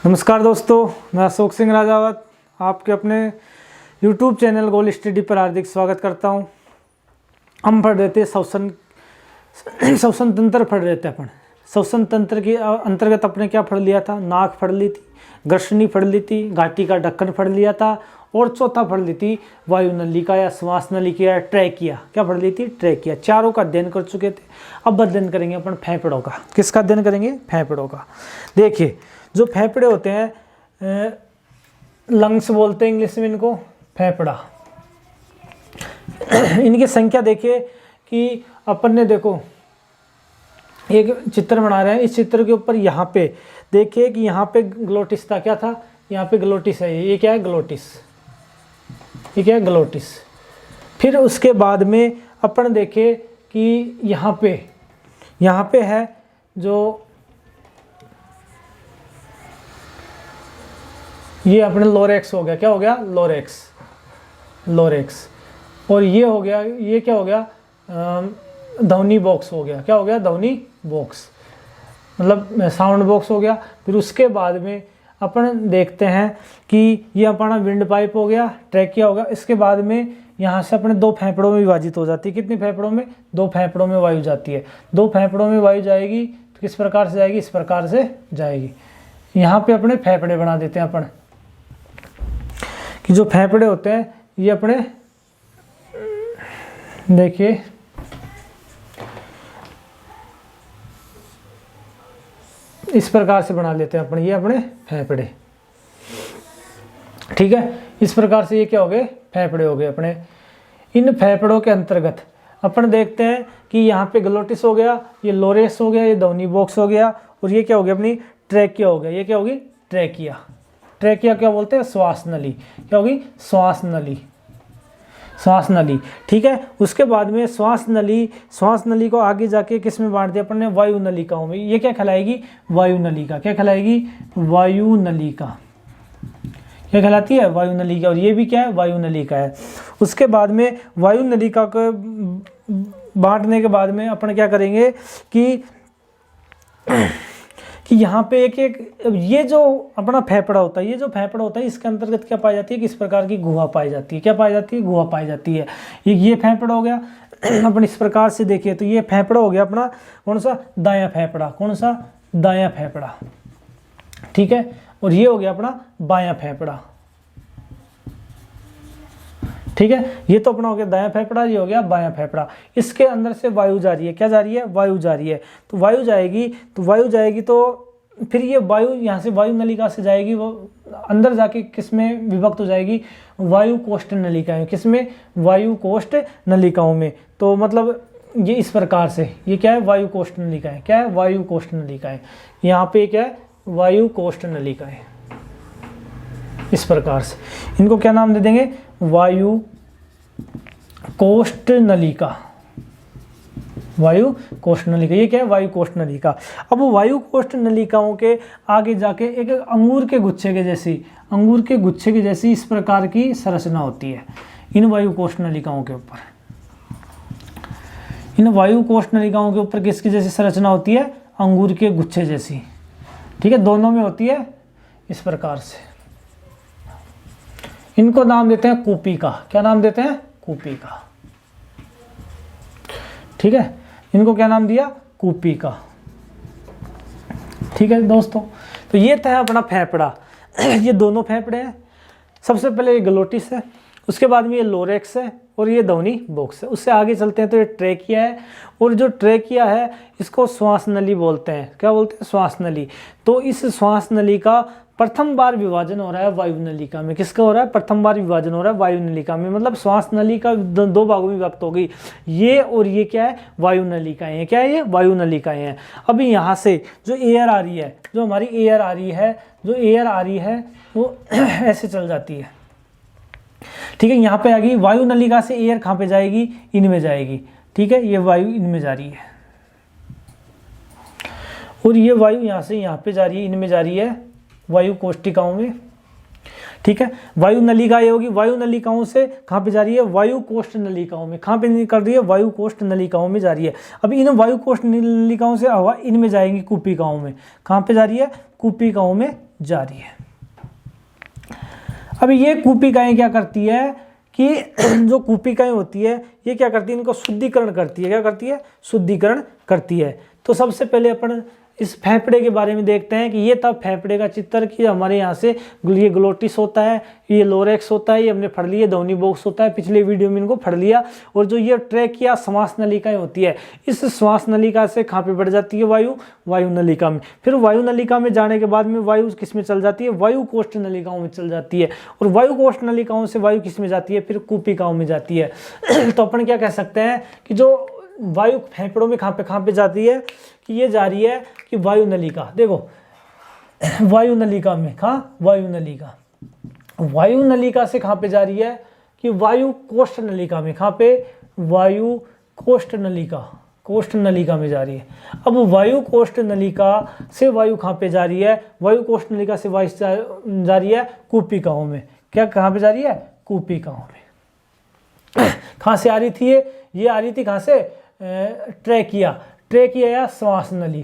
नमस्कार दोस्तों, मैं अशोक सिंह राजावत आपके अपने YouTube चैनल गोल स्टडी पर हार्दिक स्वागत करता हूं। हम पढ़ रहे थे श्वसन तंत्र पढ़ रहे थे अपन। श्वसन तंत्र के अंतर्गत अपने क्या पढ़ लिया था? नाक पढ़ ली थी, ग्रसनी पढ़ ली थी, घाटी का ढक्कन पढ़ लिया था और चौथा पढ़ ली थी वायु नलिका या श्वास नलिका या ट्रैकिया। क्या पढ़ ली थी? ट्रैकिया। चारों का अध्ययन कर चुके थे। अब अध्ययन करेंगे अपन फेफड़ों का। किसका अध्ययन करेंगे? फेफड़ों का। देखिए, जो फेफड़े होते हैं, लंग्स बोलते हैं इंग्लिश में इनको, फेफड़ा। इनकी संख्या देखिए कि अपन ने देखो एक चित्र बना रहे हैं। इस चित्र के ऊपर यहाँ पे देखिए कि यहाँ पे ग्लोटिस था। क्या था? यहाँ पे ग्लोटिस है। ये क्या है? ग्लोटिस। ये क्या है? ग्लोटिस। फिर उसके बाद में अपन देखे कि यहाँ पे है जो ये अपने लोरेक्स हो गया। क्या हो गया? लोरेक्स। और ये हो गया, ये क्या हो गया? ध्वनि बॉक्स हो गया। क्या हो गया? ध्वनि बॉक्स, मतलब साउंड बॉक्स हो गया। फिर उसके बाद में अपन देखते हैं कि ये अपना विंड पाइप हो गया, ट्रैकिया हो गया। इसके बाद में यहाँ से अपने दो फेफड़ों में विभाजित हो जाती है। कितनी फेफड़ों में? दो फेफड़ों में वायु जाती है। दो फेफड़ों में वायु जाएगी तो किस प्रकार से जाएगी? इस प्रकार से जाएगी। यहाँ पे अपने फेफड़े बना देते हैं अपन कि जो फेफड़े होते हैं ये अपने, देखिए इस प्रकार से बना लेते हैं अपन, ये अपने फेफड़े। ठीक है, इस प्रकार से ये क्या हो गए? फेफड़े हो गए अपने। इन फेफड़ों के अंतर्गत अपन देखते हैं कि यहाँ पे ग्लोटिस हो गया, ये लोरेस हो गया, ये ध्वनि बॉक्स हो गया और ये क्या हो गया? अपनी ट्रैकिया हो गया। ये क्या होगी? ट्रैकिया। ट्रैकिया क्या बोलते हैं? श्वास नली। क्या होगी? श्वास नली। ठीक है। उसके बाद में श्वास नली को आगे जाके किस में बांट दिया अपन ने? वायु नलिकाओं में। ये क्या कहलाएगी? वायु नलिका। क्या कहलाएगी? वायु नलिका। क्या कहलाती है? वायु नलिका। और ये भी क्या है? वायु नलिका है। उसके बाद में वायु नलिका को बांटने के बाद में अपन क्या करेंगे कि यहाँ पे एक ये जो अपना फेफड़ा होता है, ये जो फेफड़ा होता है इसके अंतर्गत क्या पाई जाती है? किस प्रकार की गुहा पाई जाती है? क्या पाई जाती है? गुहा पाई जाती है। ये फेफड़ा हो गया। अपन इस प्रकार से देखिए तो ये फेफड़ा हो गया अपना कौन सा? दायां फेफड़ा। कौन सा? दायां फेफड़ा। ठीक है। और ये हो गया अपना बायां फेफड़ा। ठीक है, ये तो अपना हो गया दायां फेफड़ा, ये हो गया बायां फेफड़ा। इसके अंदर से वायु जा रही है। क्या जा रही है? वायु जा रही है। तो वायु जाएगी तो फिर ये वायु यहाँ से वायु नलिका से जाएगी, वो अंदर जाके किस में विभक्त हो जाएगी? वायु कोष्ठ नलिकाएं। किस में? वायु कोष्ठ नलिकाओं में। तो मतलब ये इस प्रकार से, ये क्या है? वायु कोष्ठ नलिकाएं। क्या है? वायु कोष्ठ नलिकाएं। यहाँ पे क्या है? वायु कोष्ठ नलिकाएं। इस प्रकार से इनको क्या नाम दे देंगे? वायु कोष्ठ नलिका। वायु कोष्ठ नलिका। ये क्या है? वायु कोष्ठ नलिका। अब वायु कोष्ठ नलिकाओं के आगे जाके एक अंगूर के गुच्छे के जैसी इस प्रकार की संरचना होती है इन वायु कोष्ठ नलिकाओं के ऊपर। इन वायु कोष्ठ नलिकाओं के ऊपर किसकी जैसी संरचना होती है? अंगूर के गुच्छे जैसी। ठीक है, दोनों में होती है इस प्रकार से। इनको नाम देते हैं कूपिका। क्या नाम देते हैं? कूपिका। ठीक है, इनको क्या नाम दिया? कूपिका। ठीक है दोस्तों, तो ये था अपना फेफड़ा। ये दोनों फेफड़े हैं। सबसे पहले ये ग्लोटिस है, उसके बाद में ये लोरेक्स है और ये ध्वनि बॉक्स है। उससे आगे चलते हैं तो ये ट्रैकिया है। और जो ट्रैकिया है इसको श्वास नली बोलते हैं। क्या बोलते हैं? श्वास नली। तो इस श्वास नली का प्रथम बार विभाजन हो रहा है वायु नलिका में। किसका हो रहा है? प्रथम बार विभाजन हो रहा है वायु नलिका में। मतलब श्वास नली का दो भागों में विभक्त हो गई। ये और ये क्या है? वायु नलिकाएं हैं। क्या है? ये वायु नलिकाएं हैं। अभी यहाँ से जो एयर आ रही है, जो हमारी एयर आ रही है वो ऐसे चल जाती है। ठीक है, यहाँ पे आ गई वायु नलिका से एयर कहाँ पे जाएगी? इनमें जाएगी। ठीक है, ये वायु इनमें जा रही है और ये वायु यहाँ से यहाँ पे जा रही है, इनमें जा रही है वायु कोष्ठिकाओं में। ठीक है, वायु नलिका ये होगी, वायु नलिकाओं से कहाँ पे जा रही है? वायु कोष्ठ नलिकाओं में। कहाँ पे कर रही है? वायु कोष्ठ नलिकाओं में जा रही है। अभी इन वायु कोष्ठ नलिकाओं से हवा इनमें जाएंगी, कूपिकाओं में। कहाँ पे जा रही है? कूपिकाओं में जा रही है। अब ये कूपिकाएं क्या करती है कि जो कूपिकाएं होती है ये क्या करती है, इनको शुद्धिकरण करती है। क्या करती है? शुद्धिकरण करती है। तो सबसे पहले अपन इस फेफड़े के बारे में देखते हैं कि ये था फेफड़े का चित्र कि हमारे यहाँ से ये ग्लोटिस होता है, ये लोरेक्स होता है, ये हमने पढ़ लिया, ध्वनि बॉक्स होता है, पिछले वीडियो में इनको पढ़ लिया। और जो ये ट्रैकिया श्वास नलिकाएं होती है, इस श्वास नलिका से कहाँ पे बढ़ जाती है? वायु नलिका में। फिर वायु नलिका में जाने के बाद में वायु किस में चल जाती है? वायु कोष्ठ नलिकाओं में चल जाती है। और वायु कोष्ठ नलिकाओं से वायु किस में जाती है? फिर कूपिकाओं में जाती है। तो अपन क्या कह सकते हैं कि जो वायु फेफड़ों में कहाँ पे जाती है कि ये जा रही है कि वायु नलिका। देखो वायु नलिका में, कहाँ? वायु नलिका से कहाँ पे जा रही है कि वायु कोष्ठ नलिका में। कहाँ पे? वायु कोष्ठ नलिका में जा रही है। अब वायु कोष्ठ नलिका से वायु कहाँ पे जा रही है? वायु कोष्ठ नलिका से वायु जा रही है कूपिकाओं में। क्या कहाँ पे जा रही है? कूपिकाओं में। कहाँ से आ रही थी ये आ रही थी कहाँ से? ट्रैकिया या श्वास नली।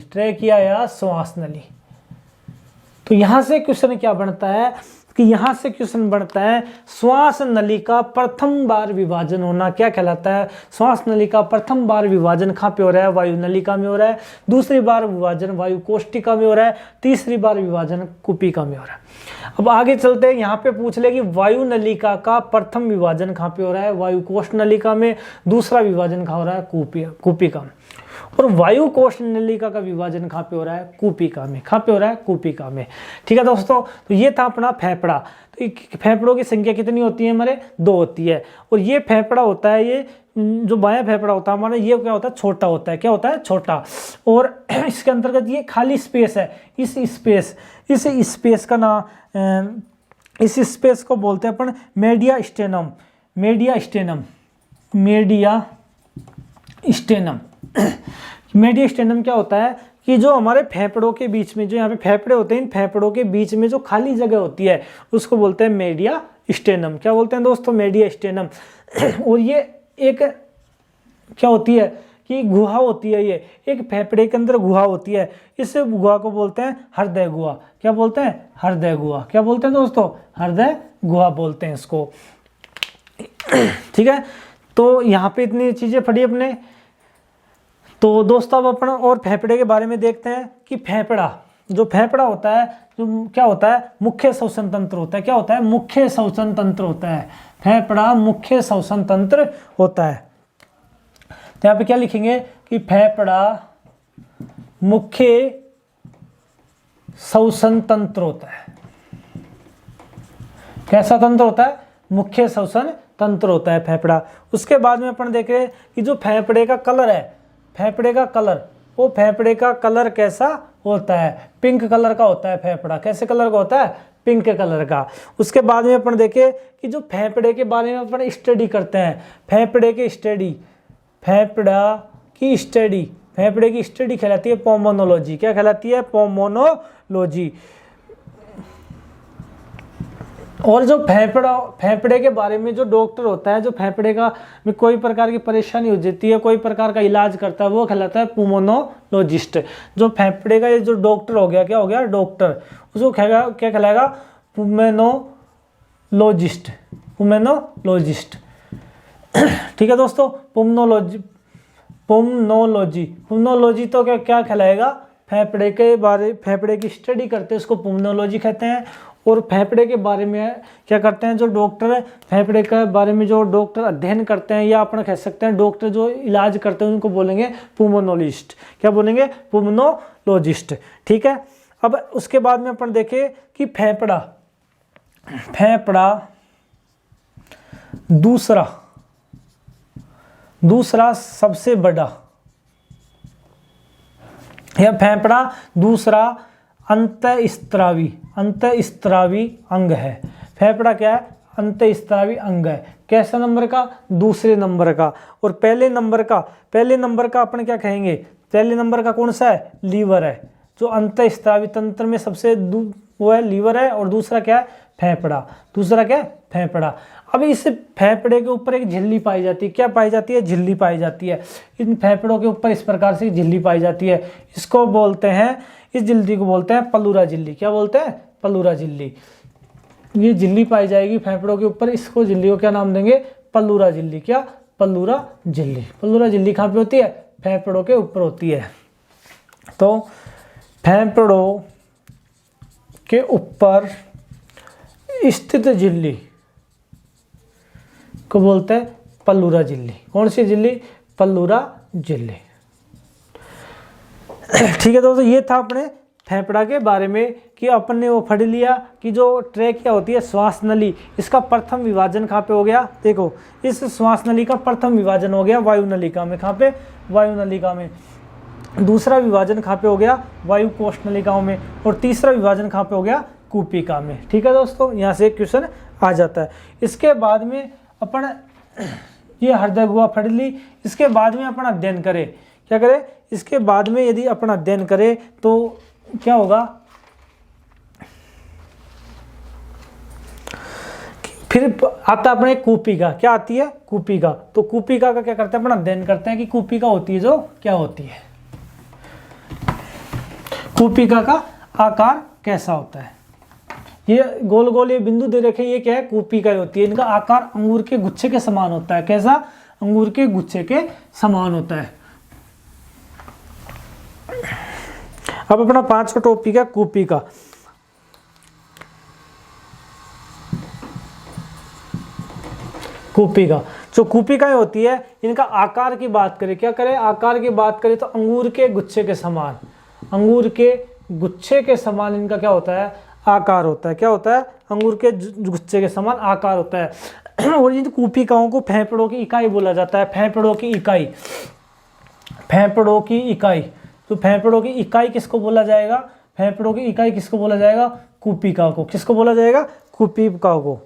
तो यहाँ से क्वेश्चन क्या बनता है कि यहाँ से क्वेश्चन बनता है श्वास नली का प्रथम बार विभाजन होना क्या कहलाता है? श्वास नली का प्रथम बार विभाजन कहाँ पे हो रहा है? वायु नलिका में हो रहा है। दूसरी बार विभाजन वायु कोष्ठिका में हो रहा है। तीसरी बार विभाजन कूपिका में हो रहा है। अब आगे चलते हैं, यहाँ पे पूछ ले कि वायु नलिका का प्रथम विभाजन कहाँ पे हो रहा है? वायु कोष्ठ नलिका में। दूसरा विभाजन कहाँ हो रहा है? कूपिका में। और वायु कोष्ठ नलिका का विभाजन कहाँ पे हो रहा है? कूपिका में। कहाँ पे हो रहा है? कूपिका में। ठीक है दोस्तों, तो ये था अपना फेफड़ा। तो फेफड़ों की संख्या कितनी होती है हमारे? 2 होती है। और ये फेफड़ा होता है, ये जो बायां फेफड़ा होता है हमारा, ये क्या होता है? छोटा होता है। क्या होता है? छोटा। और इसके अंतर्गत ये खाली स्पेस है। इस स्पेस का नाम, इस स्पेस को बोलते हैं अपन मीडिया स्टेनम क्या होता है कि जो हमारे फेफड़ों के बीच में, जो यहाँ पे फेफड़े होते हैं, इन फेफड़ों के बीच में जो खाली जगह होती है उसको बोलते हैं मीडिया स्टेनम। क्या बोलते हैं दोस्तों? Media stannum. और ये एक क्या होती है कि गुहा होती है। ये एक फेफड़े के अंदर गुहा होती है। इस गुहा को बोलते हैं हृदय गुहा। क्या बोलते हैं? हृदय गुहा। क्या बोलते हैं दोस्तों? हृदय गुहा बोलते हैं इसको। ठीक है, तो यहाँ पे इतनी चीजें पढ़ी अपने। तो दोस्तों अब अपन और फेफड़े के बारे में देखते हैं कि जो फेफड़ा होता है, जो क्या होता है? मुख्य श्वसन तंत्र होता है। क्या होता है? मुख्य श्वसन तंत्र होता है। फेफड़ा मुख्य श्वसन तंत्र होता है। तो यहाँ पे क्या लिखेंगे कि फेफड़ा मुख्य श्वसन तंत्र होता है। कैसा तंत्र होता है? मुख्य श्वसन तंत्र होता है फेफड़ा। उसके बाद में अपन देख रहे हैं कि जो फेफड़े का कलर है, फेफड़े का कलर कैसा होता है? पिंक कलर का होता है फेफड़ा। कैसे कलर का होता है? पिंक कलर का। उसके बाद में अपन देखें कि जो फेफड़े के बारे में अपन स्टडी करते हैं, फेफड़े की स्टडी कहलाती है पोमोनोलॉजी। क्या कहलाती है? पोमोनोलॉजी। और जो फेफड़े के बारे में जो डॉक्टर होता है, जो फेफड़े का में कोई प्रकार की परेशानी हो जाती है, कोई प्रकार का इलाज करता है, वो कहलाता है पुल्मोनोलॉजिस्ट। जो फेफड़े का ये जो डॉक्टर हो गया, क्या हो गया? डॉक्टर, उसको क्या कहलाएगा? पुल्मोनोलॉजिस्ट। ठीक है दोस्तों, पुल्मोनोलॉजी तो क्या कहलाएगा? फेफड़े की स्टडी करते हैं, उसको पुल्मोनोलॉजी कहते हैं। और फेफड़े के बारे में क्या करते हैं? जो डॉक्टर है, फेफड़े के बारे में जो डॉक्टर अध्ययन करते हैं, या अपन कह सकते हैं डॉक्टर जो इलाज करते हैं, उनको बोलेंगे पुल्मोनोलॉजिस्ट। क्या बोलेंगे? पुल्मोनोलॉजिस्ट। ठीक है, अब उसके बाद में अपन देखें कि फेफड़ा दूसरा सबसे बड़ा, या फेफड़ा दूसरा अंतःस्त्रावी अंग है। फेफड़ा क्या है? अंतःस्त्रावी अंग है। कैसा नंबर का? दूसरे नंबर का। और पहले नंबर का अपन क्या कहेंगे? पहले नंबर का कौन सा है? लीवर है। जो अंतःस्त्रावी तंत्र में सबसे वो है लीवर है। और दूसरा क्या है? फेफड़ा, दूसरा क्या है, फेफड़ा। अब इस फेफड़े के ऊपर एक झिल्ली पाई जाती है, क्या पाई जाती है, झिल्ली पाई जाती है। इन फेफड़ों के ऊपर इस प्रकार से झिल्ली पाई जाती है, इसको बोलते हैं, इस झिल्ली को बोलते हैं पल्लूरा झिल्ली। क्या बोलते हैं, पल्लूरा झिल्ली। ये झिल्ली पाई जाएगी फेफड़ों के ऊपर, इसको झिल्ली को क्या नाम देंगे, पल्लूरा झिल्ली। क्या, पल्लूरा झिल्ली। पल्लूरा झिल्ली कहाँ पे होती है, फेफड़ों के ऊपर होती है। तो फेफड़ों के ऊपर स्थित झिल्ली को बोलते हैं पल्लूरा झिल्ली। कौन सी झिल्ली, पल्लूरा झिल्ली। ठीक है दोस्तों, ये था अपने फेफड़ा के बारे में कि अपन ने वो पढ़ लिया कि जो ट्रेकिया होती है, श्वास नली, इसका प्रथम विभाजन कहाँ पे हो गया, देखो इस श्वास नली का प्रथम विभाजन हो गया वायु नलिका में। कहाँ पे, वायु नलिका में। दूसरा विभाजन कहाँ पे हो गया, वायु कोश नलिकाओं में। और तीसरा विभाजन कहाँ पे हो गया, कूपिका में। ठीक है दोस्तों, यहाँ से एक क्वेश्चन आ जाता है। इसके बाद में अपन ये हृदय गुहा पढ़ ली। इसके बाद में अपन अध्ययन करें, क्या करें, इसके बाद में यदि अपन अध्ययन करें तो क्या होगा, फिर आता अपने कूपिका। क्या आती है, कूपिका। तो कूपिका का क्या करते हैं, अपन अध्ययन करते हैं कि कूपिका होती है जो क्या होती है, कूपिका का आकार कैसा होता है। ये गोल गोल ये बिंदु दे रखे, ये क्या है, कूपिका होती है। इनका आकार अंगूर के गुच्छे के समान होता है। कैसा, अंगूर के गुच्छे के समान होता है। अब अपना 5वां टॉपिक है कूपिका। कूपिका, जो कूपिकाएं होती है, इनका आकार की बात करें, क्या करें, आकार की बात करें तो अंगूर के गुच्छे के समान, अंगूर के गुच्छे के समान इनका क्या होता है, आकार होता है। क्या होता है, अंगूर के गुच्छे के समान आकार होता है। और इन कूपिकाओं को फेफड़ों की इकाई बोला जाता है। फेफड़ों की इकाई, फेफड़ों की इकाई। तो फेफड़ों की इकाई किसको बोला जाएगा, फेफड़ों की इकाई किसको बोला जाएगा, कूपिका को। किसको बोला जाएगा, कूपिका को।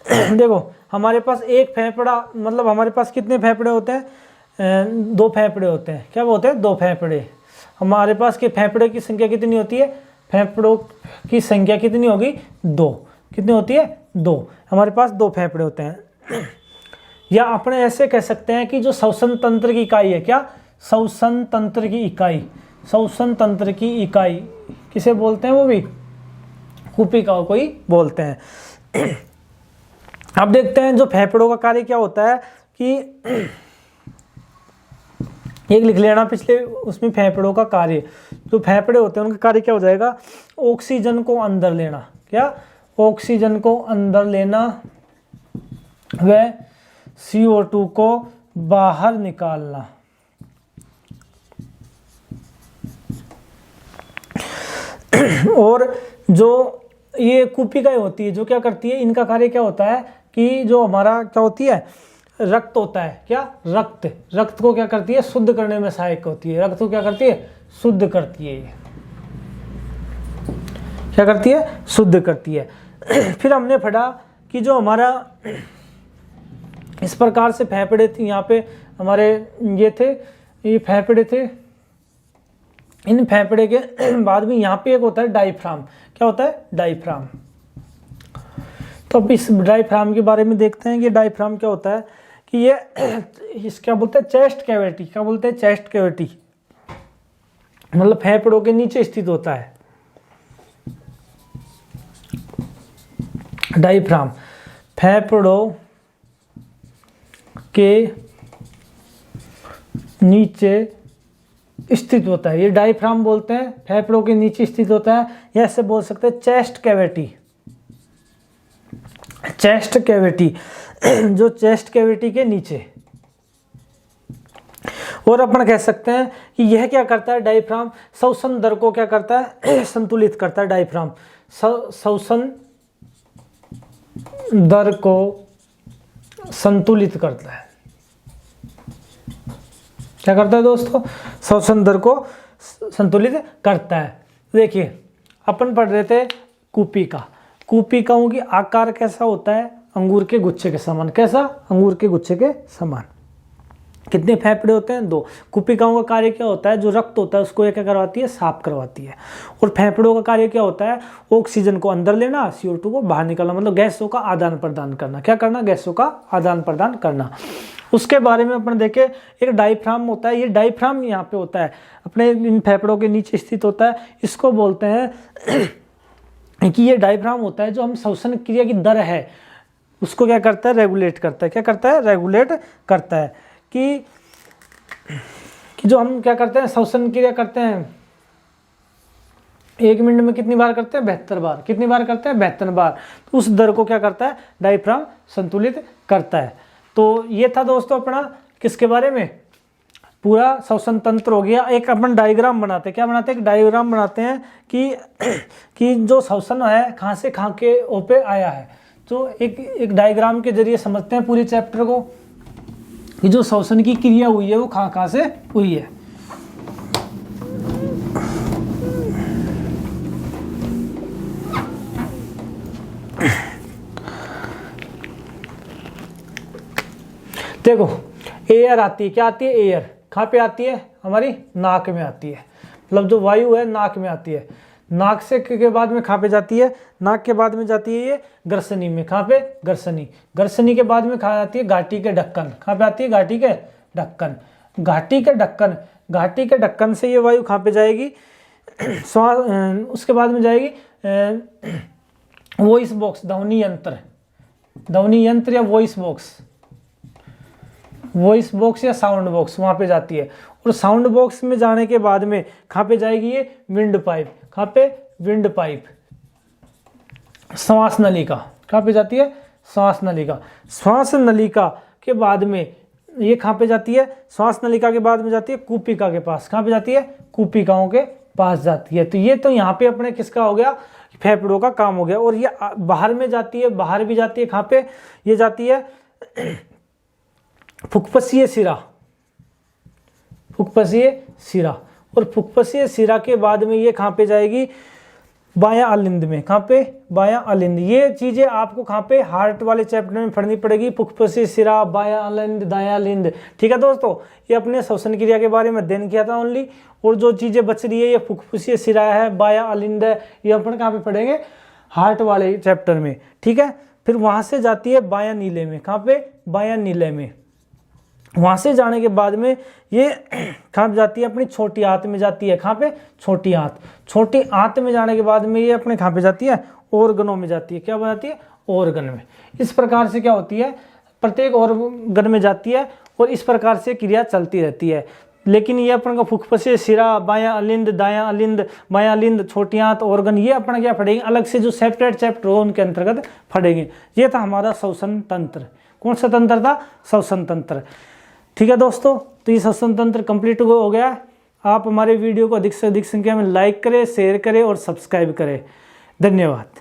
देखो हमारे पास एक फेफड़ा, मतलब हमारे पास कितने फेफड़े होते हैं, 2 फेफड़े होते हैं। क्या होते हैं, 2 फेफड़े। हमारे पास के फेफड़े की संख्या कितनी होती है, फेफड़ों की संख्या कितनी होगी, 2। कितनी होती है, 2। हमारे पास 2 फेफड़े होते हैं। या अपने ऐसे कह सकते हैं कि जो श्वसन तंत्र की इकाई है, क्या, श्वसन तंत्र की इकाई, श्वसन तंत्र की इकाई किसे बोलते हैं, वो भी कूपिकाओं को ही बोलते हैं। अब देखते हैं जो फेफड़ों का कार्य क्या होता है कि एक लिख लेना पिछले उसमें, फेफड़ों का कार्य। जो फेफड़े होते हैं उनका कार्य क्या हो जाएगा, ऑक्सीजन को अंदर लेना। क्या, ऑक्सीजन को अंदर लेना व CO2 को बाहर निकालना। और जो ये कूपिकाएं होती है, जो क्या करती है, इनका कार्य क्या होता है कि जो हमारा क्या होती है, रक्त होता है। क्या, रक्त, रक्त को क्या करती है, शुद्ध करने में सहायक होती है। रक्त को क्या करती है, शुद्ध करती है। क्या करती है, शुद्ध करती है। फिर हमने पढ़ा कि जो हमारा इस प्रकार से फेफड़े थे, यहाँ पे हमारे ये थे, ये फेफड़े थे। इन फेफड़े के बाद में यहाँ पे एक होता है डायफ्राम। क्या होता है, डायफ्राम। तो अब इस डायफ्राम के बारे में देखते हैं कि डायफ्राम क्या होता है कि ये इस क्या बोलते हैं, चेस्ट कैविटी। क्या बोलते हैं, चेस्ट कैविटी, मतलब फेफड़ों के नीचे स्थित होता है डायफ्राम। फेफड़ों के नीचे स्थित होता है, ये डायफ्राम बोलते हैं। फेफड़ों के नीचे स्थित होता है, या ऐसे बोल सकते हैं चेस्ट कैविटी। चेस्ट कैविटी, जो चेस्ट कैविटी के नीचे। और अपन कह सकते हैं कि यह क्या करता है, डायफ्राम श्वसन दर को क्या करता है, संतुलित करता है। डायफ्राम श्वसन दर को संतुलित करता है। क्या करता है दोस्तों, श्वसन दर को संतुलित करता है। देखिए अपन पढ़ रहे थे कूपिका। कूपिकाओं की आकार कैसा होता है, अंगूर के गुच्छे के समान। कैसा, अंगूर के गुच्छे के समान। कितने फेफड़े होते हैं? 2। कुपिकाओं का कार्य क्या होता है? जो रक्त होता है उसको क्या करवाती है? साफ करवाती है। और फेफड़ों का कार्य क्या होता है? ऑक्सीजन को अंदर लेना, CO2 को बाहर निकालना, मतलब गैसों का आदान प्रदान करना। क्या करना? गैसों का आदान प्रदान करना। उसके बारे में अपन देखें, एक डायफ्राम होता है। ये डायफ्राम यहाँ पे होता है, अपने इन फेफड़ों के नीचे स्थित होता है। इसको बोलते हैं कि ये डायफ्राम होता है जो हम श्वसन क्रिया की दर है उसको क्या करता है? रेगुलेट करता है। क्या करता है? रेगुलेट करता है। कि जो हम क्या करते हैं? श्वसन क्रिया करते हैं 1 मिनट में कितनी बार करते हैं? 72 बार। कितनी बार करते हैं? 72 बार। तो उस दर को क्या करता है? डायफ्राम संतुलित करता है। तो ये था दोस्तों अपना किसके बारे में? पूरा श्वसन तंत्र हो गया। एक अपन डायग्राम बनाते हैं। क्या बनाते हैं? एक डायग्राम बनाते हैं कि जो श्वसन है कहाँ से कहाँ के ओपे आया है। तो एक डायग्राम के जरिए समझते हैं पूरे चैप्टर को कि जो श्वसन की क्रिया हुई है वो कहाँ कहाँ से हुई है। देखो, एयर आती है। क्या आती है? एयर कहाँ पे आती है? हमारी नाक में आती है। मतलब जो वायु है नाक में आती है। नाक से के बाद में कहाँ पे जाती है? नाक के बाद में जाती है ये ग्रसनी में। कहाँ पे? ग्रसनी। ग्रसनी के बाद में कहाँ जाती है? घाटी के ढक्कन। कहाँ पे आती है? घाटी के ढक्कन। घाटी के ढक्कन, घाटी के ढक्कन से ये वायु कहाँ पे जाएगी? उसके बाद में जाएगी वॉइस बॉक्स, ध्वनि यंत्र। ध्वनि यंत्र या वॉइस बॉक्स, वॉइस बॉक्स या साउंड बॉक्स वहाँ पे जाती है। और साउंड बॉक्स में जाने के बाद में कहाँ पे जाएगी? ये विंड पाइप। कहाँ पे? Wind pipe. श्वास नलिका। कहाँ पे जाती है? श्वास नलिका। श्वास नलिका के बाद में ये कहाँ पे जाती है? श्वास नलिका के बाद में जाती है कूपिका के पास। कहाँ पे जाती है? कूपिकाओं के पास जाती है। तो ये तो यहाँ पे अपने किसका हो गया? फेफड़ों का काम हो गया। और ये बाहर में जाती है, बाहर भी जाती है। कहाँ पे? ये जाती है फुफ्फुसीय शिरा, फुफ्फुसीय शिरा। और फुफ्फुसीय शिरा के बाद में ये कहाँ पे जाएगी? बायां अलिंद में। कहाँ पे? बायां अलिंद। ये चीजें आपको कहाँ पे? हार्ट वाले चैप्टर में पढ़नी पड़ेगी। फुफ्फुसीय शिरा, बायां अलिंद, दायां अलिंद। ठीक है दोस्तों, ये अपने श्वसन क्रिया के बारे में अध्ययन किया था ओनली। और जो चीजें बच रही है, ये फुफ्फुसीय शिरा है, बायां अलिंद है, ये अपन कहाँ पे पढ़ेंगे? हार्ट वाले चैप्टर में। ठीक है। फिर वहां से जाती है बायां नीले में। कहाँ पे? बायां नीले में। वहां से जाने के बाद में ये कहाँ जाती है? अपनी छोटी आंत में जाती है। कहाँ पे? छोटी आंत। छोटी आंत में जाने के बाद में ये अपने कहाँ पे जाती है? ऑर्गनों में जाती है। क्या बनाती है? ऑर्गन में। इस प्रकार से क्या होती है? प्रत्येक ऑर्गन में जाती है और इस प्रकार से क्रिया चलती रहती है। लेकिन ये अपन का फुफ्फुसीय शिरा, बायां अलिंद, दायां अलिंद, बायां अलिंद, छोटी आंत, ऑर्गन, ये अपन क्या पढ़ेंगे? अलग से जो सेपरेट चैप्टर हो उनके अंतर्गत पढ़ेंगे। ये था हमारा श्वसन तंत्र। कौन सा तंत्र था? श्वसन तंत्र। ठीक है दोस्तों, तो ये श्वसन तंत्र कंप्लीट हो गया। आप हमारे वीडियो को अधिक से अधिक संख्या में लाइक करें, शेयर करें और सब्सक्राइब करें। धन्यवाद।